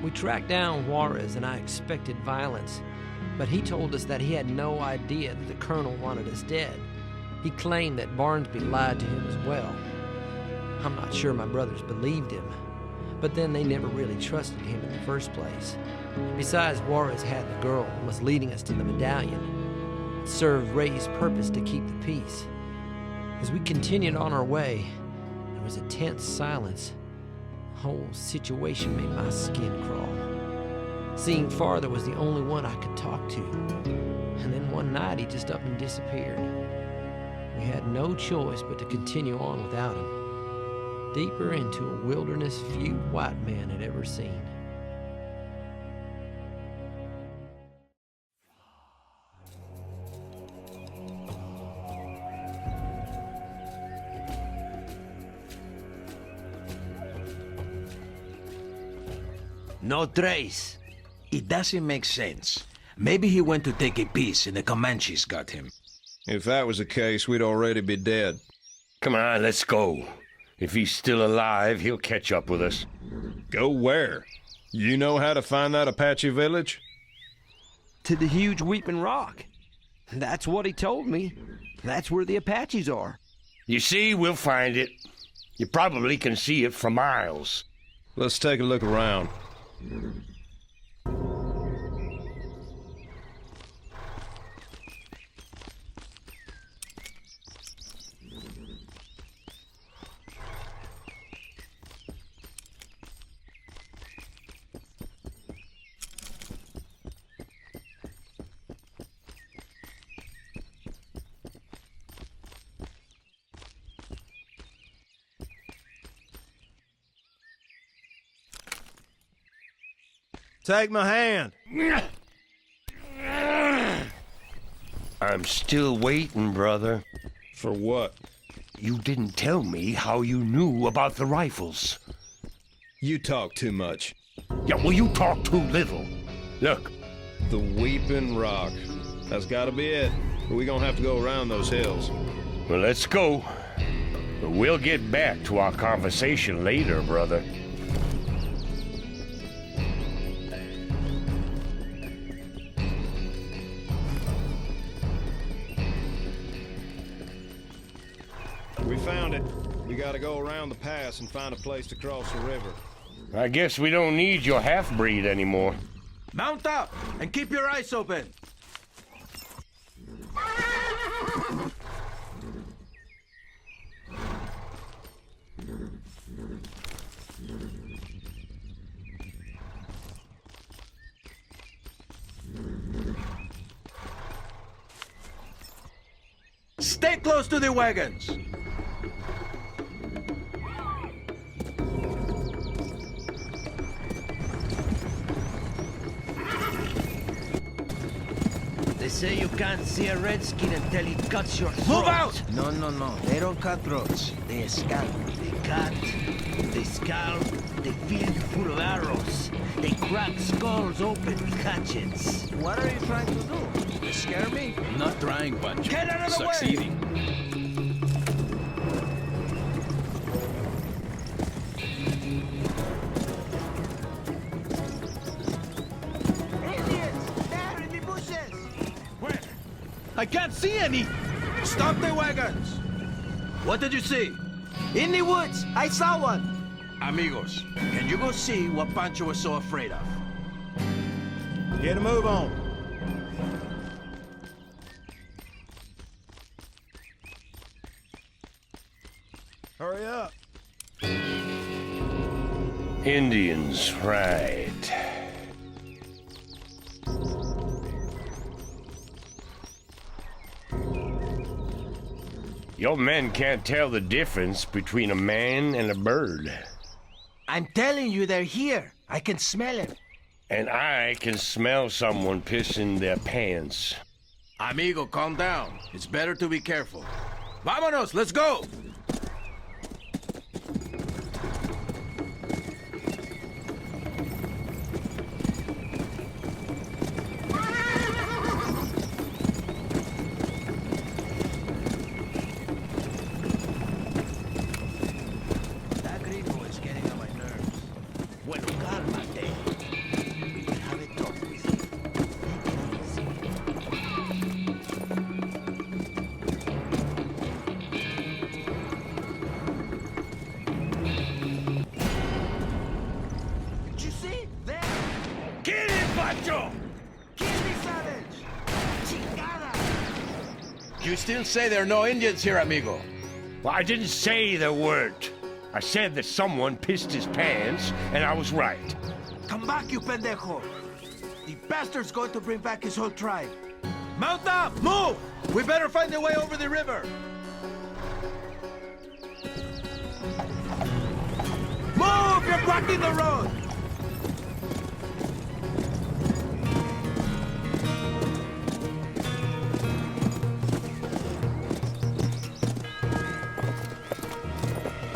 We tracked down Juarez and I expected violence, but he told us that he had no idea that the colonel wanted us dead. He claimed that Barnsby lied to him as well. I'm not sure my brothers believed him, but then they never really trusted him in the first place. Besides, Juarez had the girl and was leading us to the medallion. It served Ray's purpose to keep the peace. As we continued on our way, there was a tense silence. The whole situation made my skin crawl. Seeing farther was the only one I could talk to. And then one night he just up and disappeared. We had no choice but to continue on without him, deeper into a wilderness few white men had ever seen. No trace. It doesn't make sense. Maybe he went to take a piece and the Comanches got him. If that was the case, we'd already be dead. Come on, let's go. If he's still alive, he'll catch up with us. Go where? You know how to find that Apache village? To the huge Weeping Rock. That's what he told me. That's where the Apaches are. You see, we'll find it. You probably can see it for miles. Let's take a look around. Take my hand. I'm still waiting, brother. For what? You didn't tell me how you knew about the rifles. You talk too much. Yeah, well, you talk too little. Look. The Weeping Rock. That's gotta be it. But we gonna have to go around those hills. Well, let's go. But we'll get back to our conversation later, brother. We found it. We gotta go around the pass and find a place to cross the river. I guess we don't need your half-breed anymore. Mount up and keep your eyes open. Stay close to the wagons. They say you can't see a redskin until he cuts your throat. Move out! No. They don't cut throats. They scalp. They cut, they scalp, they fill you full of arrows. They crack skulls open with hatchets. What are you trying to do? Scare me? Not trying, Pancho. Get out of the way! Succeeding. I can't see any! Stop the wagons! What did you see? In the woods, I saw one. Amigos, can you go see what Pancho was so afraid of? Get a move on. Hurry up. Indians, right. Your men can't tell the difference between a man and a bird. I'm telling you, they're here. I can smell it. And I can smell someone pissing their pants. Amigo, calm down. It's better to be careful. Vámonos, let's go! That gringo is getting on my nerves. Bueno, cálmate. Pancho! Kill me, savage! Chingada! You still say there are no Indians here, amigo? Well, I didn't say there weren't. I said that someone pissed his pants, and I was right. Come back, you pendejo! The bastard's going to bring back his whole tribe. Mount up! Move! We better find a way over the river. Move! You're blocking the road!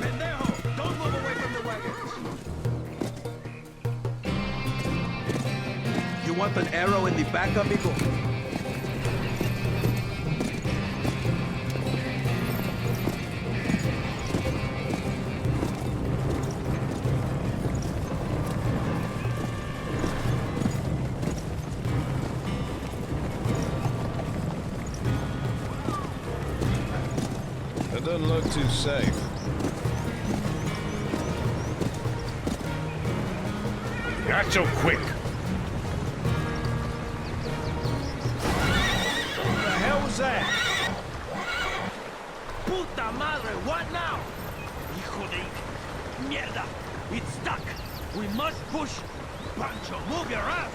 Pendejo! Don't move away from the wagons. You want an arrow in the back, amigo? That doesn't look too safe. Not so quick. What the hell was that? Puta madre, what now? Hijo de... Mierda! It's stuck! We must push! Pancho, move your ass!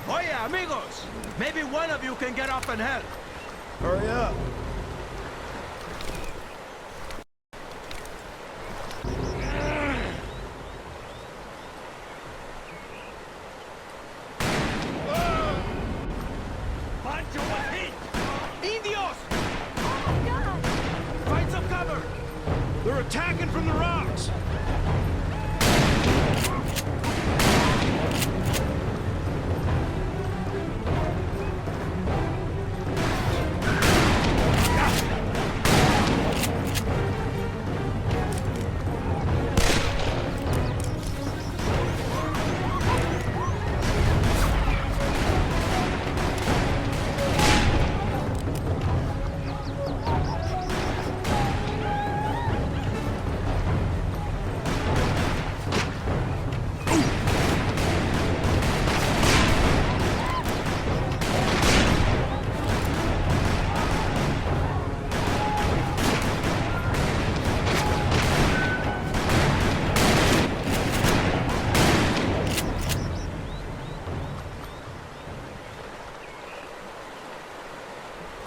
Oye, amigos! Maybe one of you can get up and help. Hurry up. Pancho was hit! Indios! Find some cover! They're attacking from the rocks.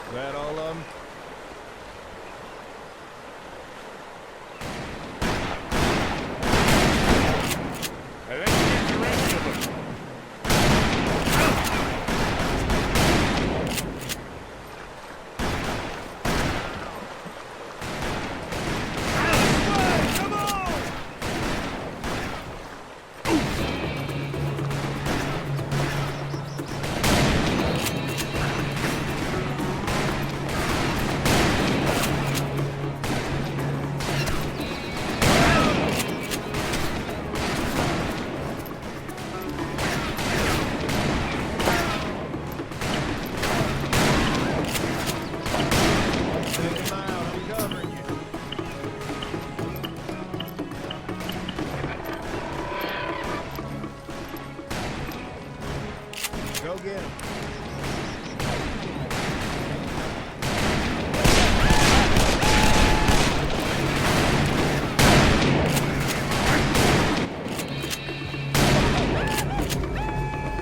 Is that all of them? And let's get the rest of them. Come on! Take them out. I'm covering you. Go get him.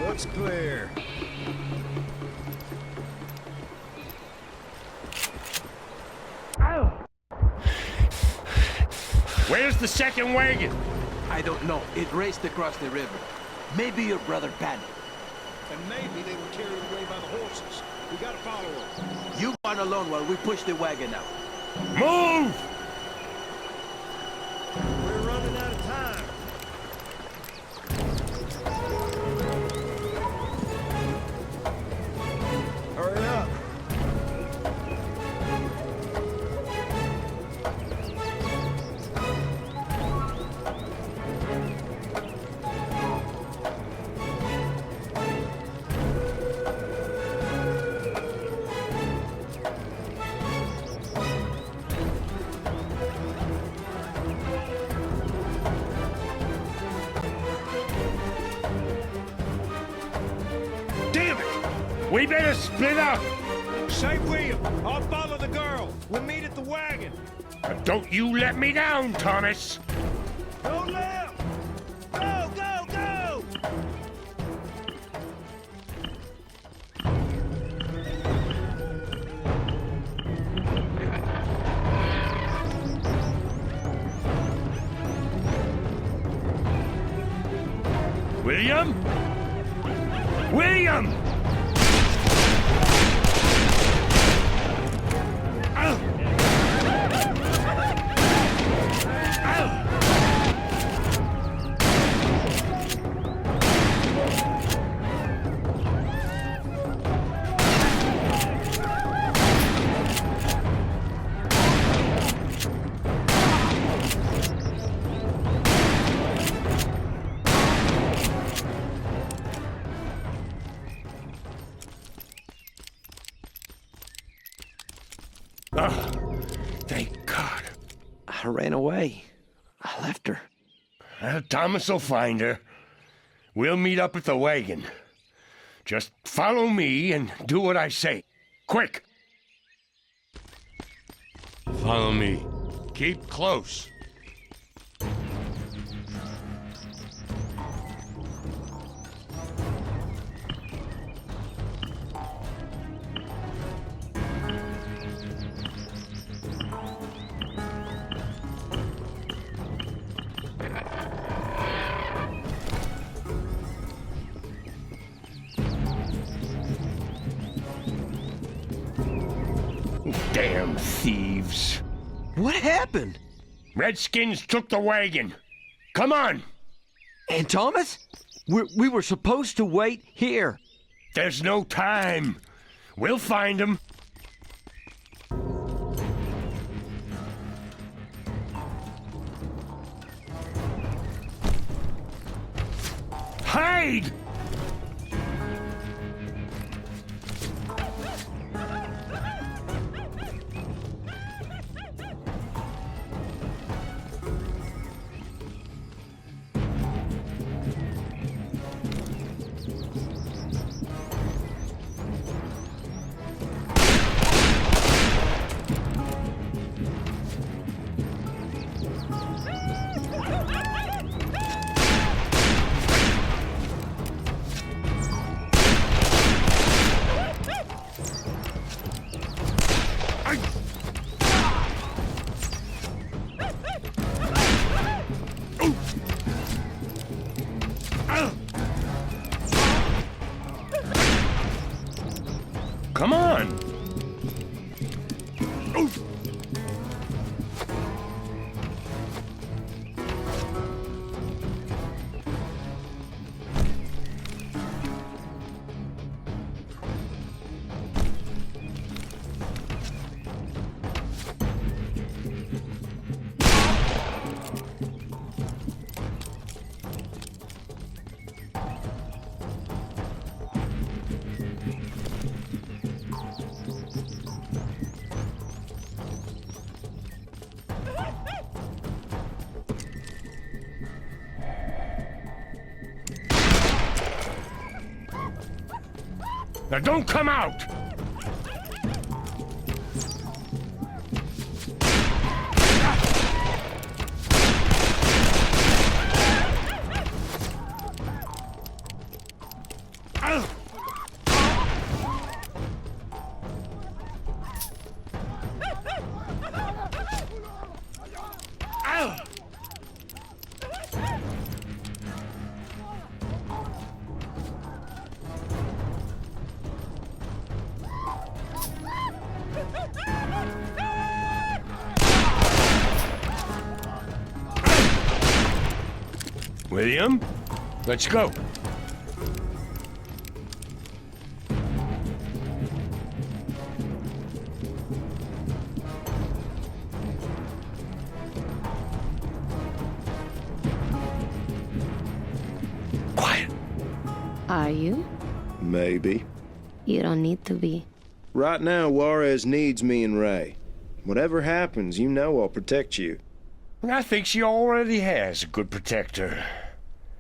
Looks clear. Where's the second wagon? I don't know. It raced across the river. Maybe your brother panicked. And maybe they were carried away by the horses. We gotta follow them. You go on alone while we push the wagon out. Move! We're running out of time. Hurry up. We better split up. Say William, I'll follow the girl. We'll meet at the wagon. Don't you let me down, Thomas. Go left! Go, go, go! William? William! Ow! Ow! Oh, thank God. I ran away. I left her. Well, Thomas will find her. We'll meet up at the wagon. Just follow me and do what I say. Quick! Follow me. Keep close. Damn thieves. What happened? Redskins took the wagon. Come on! And Thomas? We were supposed to wait here. There's no time. We'll find him. Hide! Come on! Now don't come out! William, let's go. Quiet. Are you? Maybe. You don't need to be. Right now, Juarez needs me and Ray. Whatever happens, you know I'll protect you. I think she already has a good protector.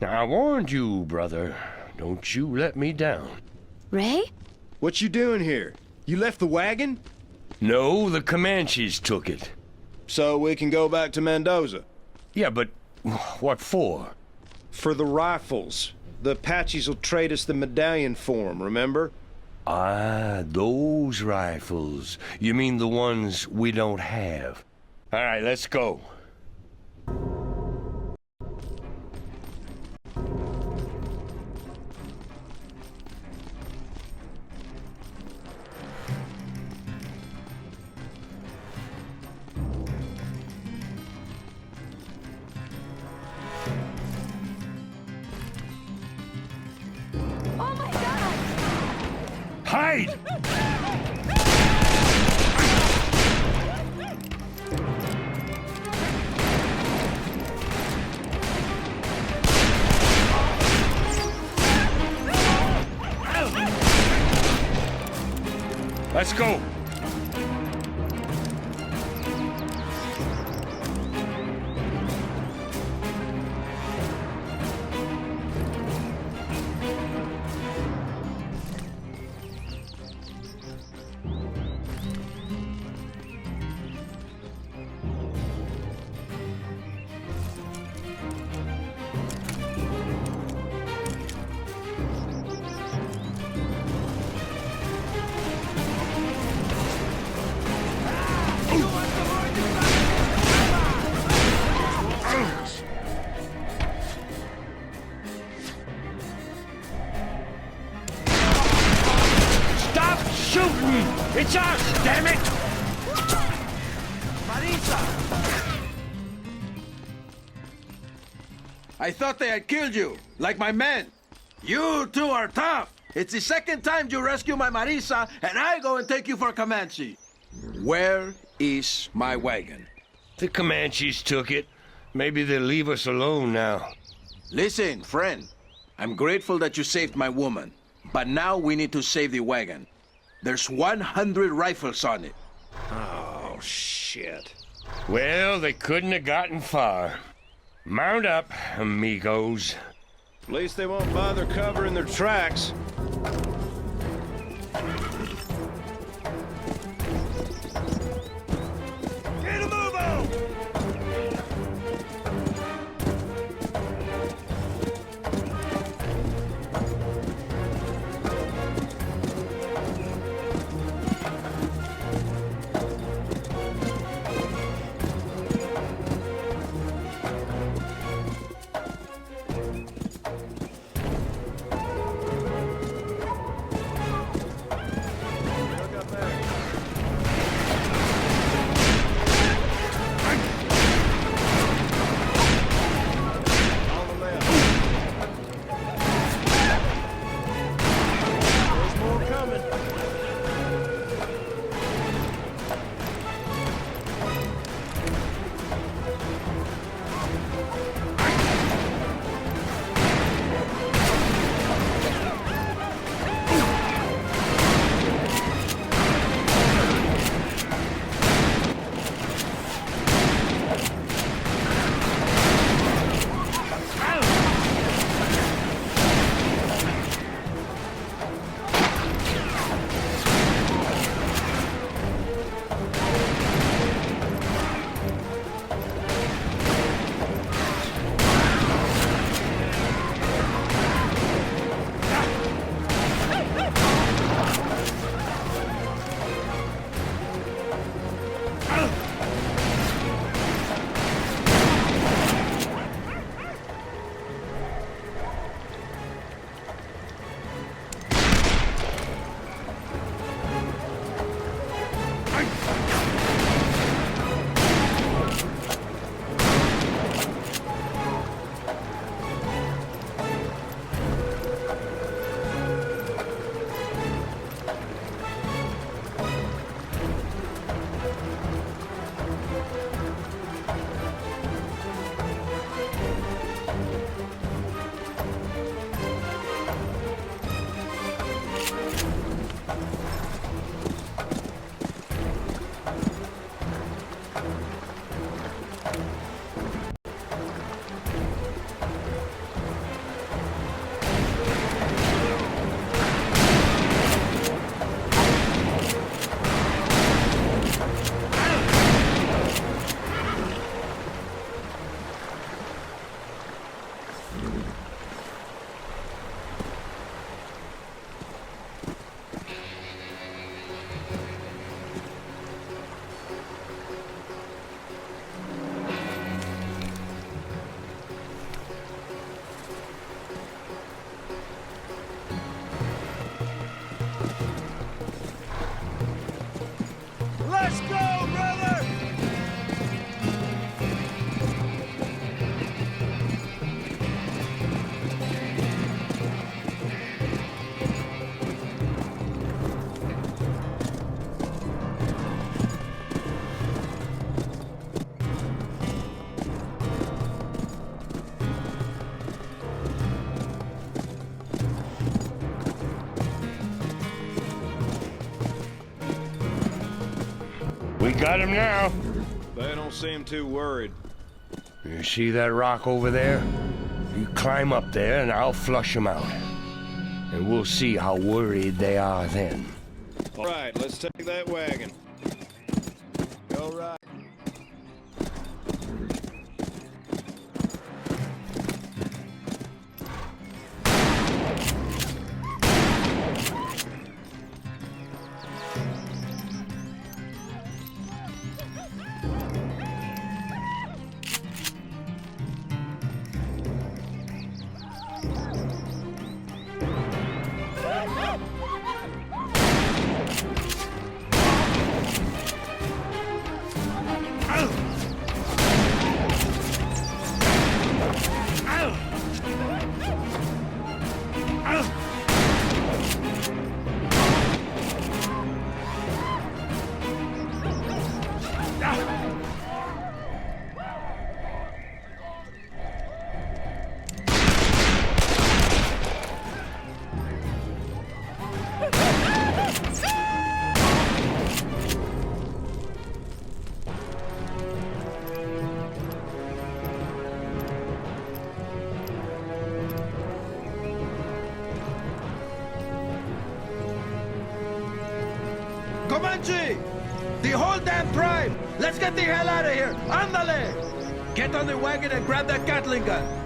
Now, I warned you, brother. Don't you let me down. Ray? What you doing here? You left the wagon? No, the Comanches took it. So we can go back to Mendoza? Yeah, but what for? For the rifles. The Apaches will trade us the medallion for 'em, remember? Ah, those rifles. You mean the ones we don't have? All right, let's go. Oh my god! Hide! Let's go. Stop shooting! It's us, damn it! I thought they had killed you, like my men. You two are tough. It's the second time you rescue my Marisa, and I go and take you for Comanche. Where is my wagon? The Comanches took it. Maybe they'll leave us alone now. Listen, friend. I'm grateful that you saved my woman. But now we need to save the wagon. There's 100 rifles on it. Oh, shit. Well, they couldn't have gotten far. Mount up, amigos. At least they won't bother covering their tracks. Get a move on! got him now. They don't seem too worried. You see that rock over there? You climb up there and I'll flush them out. And we'll see how worried they are then. All right, let's take that wagon. Go right. Comanche! The whole damn tribe! Let's get the hell out of here! Ándale! Get on the wagon and grab that Gatling gun!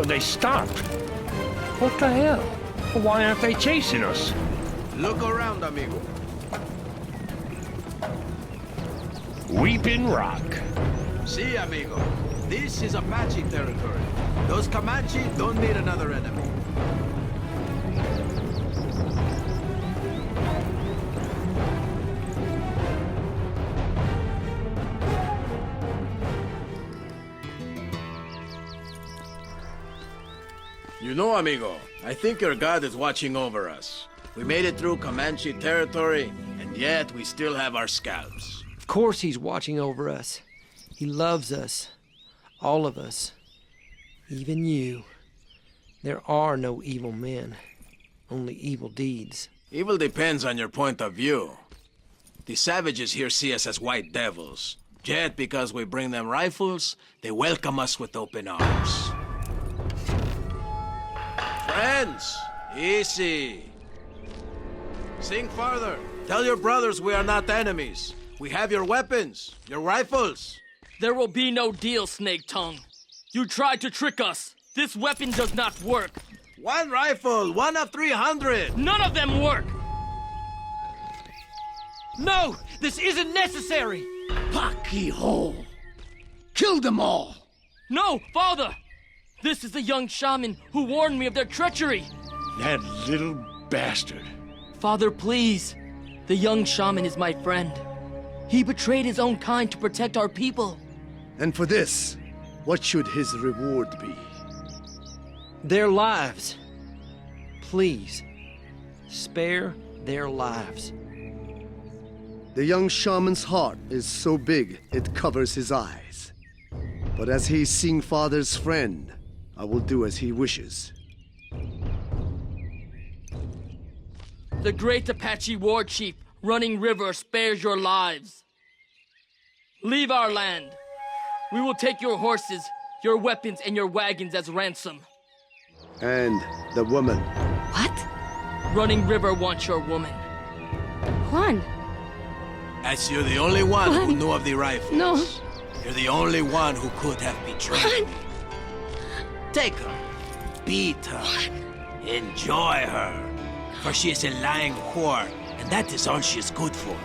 But they stopped. What the hell? Why aren't they chasing us? Look around, amigo. Weeping Rock. See, amigo. This is Apache territory. Those Comanche don't need another enemy. You know, amigo, I think your God is watching over us. We made it through Comanche territory, and yet we still have our scalps. Of course he's watching over us. He loves us. All of us. Even you. There are no evil men. Only evil deeds. Evil depends on your point of view. The savages here see us as white devils. Yet, because we bring them rifles, they welcome us with open arms. Friends, easy. Sing farther. Tell your brothers we are not enemies. We have your weapons, your rifles. There will be no deal, Snake Tongue. You tried to trick us. This weapon does not work. One rifle, one of 300. None of them work. No! This isn't necessary! Paki hole. Kill them all. No, Father! This is the young shaman who warned me of their treachery. That little bastard. Father, please. The young shaman is my friend. He betrayed his own kind to protect our people. And for this, what should his reward be? Their lives. Please, spare their lives. The young shaman's heart is so big it covers his eyes. But as he's seeing Father's friend, I will do as he wishes. The great Apache war chief, Running River, spares your lives. Leave our land. We will take your horses, your weapons, and your wagons as ransom. And the woman. What? Running River wants your woman. Juan. As you're the only one who knew of the rifles. No. You're the only one who could have betrayed me. Take her. Beat her. Enjoy her. For she is a lying whore, and that is all she is good for.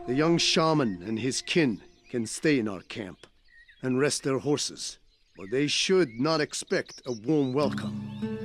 The young shaman and his kin can stay in our camp and rest their horses, but they should not expect a warm welcome.